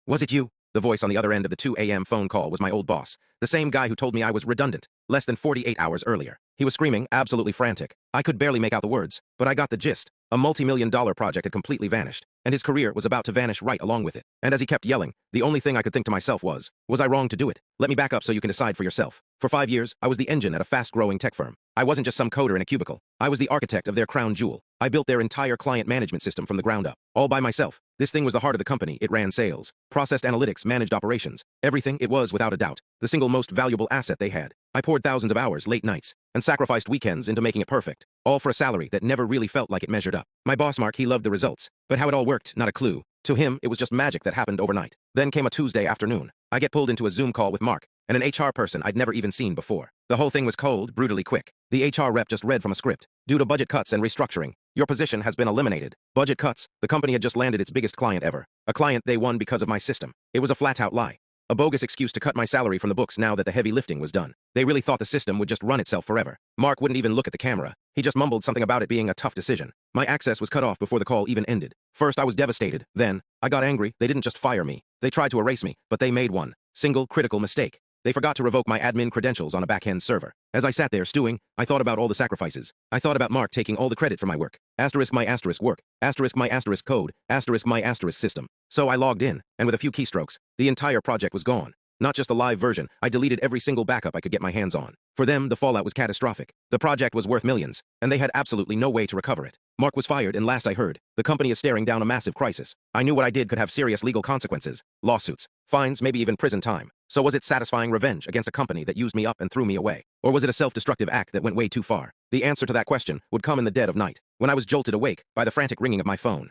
Was it you? The voice on the other end of the 2 a.m. phone call was my old boss, the same guy who told me I was redundant, less than 48 hours earlier. He was screaming, absolutely frantic. I could barely make out the words, but I got the gist. A multi-million-dollar project had completely vanished, and his career was about to vanish right along with it. And as he kept yelling, the only thing I could think to myself was I wrong to do it? Let me back up so you can decide for yourself. For 5 years, I was the engine at a fast-growing tech firm. I wasn't just some coder in a cubicle. I was the architect of their crown jewel. I built their entire client management system from the ground up, all by myself. This thing was the heart of the company. It ran sales, processed analytics, managed operations. Everything. It was, without a doubt, the single most valuable asset they had. I poured thousands of hours, late nights, and sacrificed weekends into making it perfect, all for a salary that never really felt like it measured up. My boss, Mark, he loved the results, but how it all worked, not a clue. To him, it was just magic that happened overnight. Then came a Tuesday afternoon. I get pulled into a Zoom call with Mark, and an HR person I'd never even seen before. The whole thing was cold, brutally quick. The HR rep just read from a script. Due to budget cuts and restructuring, your position has been eliminated. Budget cuts? The company had just landed its biggest client ever. A client they won because of my system. It was a flat-out lie. A bogus excuse to cut my salary from the books now that the heavy lifting was done. They really thought the system would just run itself forever. Mark wouldn't even look at the camera. He just mumbled something about it being a tough decision. My access was cut off before the call even ended. First, I was devastated. Then, I got angry. They didn't just fire me. They tried to erase me, but they made one single critical mistake. They forgot to revoke my admin credentials on a back-end server. As I sat there stewing, I thought about all the sacrifices. I thought about Mark taking all the credit for my work. Asterisk my asterisk work. Asterisk my asterisk code. Asterisk my asterisk system. So I logged in, and with a few keystrokes, the entire project was gone. Not just the live version, I deleted every single backup I could get my hands on. For them, the fallout was catastrophic. The project was worth millions, and they had absolutely no way to recover it. Mark was fired, and last I heard, the company is staring down a massive crisis. I knew what I did could have serious legal consequences, lawsuits, fines, maybe even prison time. So was it satisfying revenge against a company that used me up and threw me away? Or was it a self-destructive act that went way too far? The answer to that question would come in the dead of night, when I was jolted awake by the frantic ringing of my phone.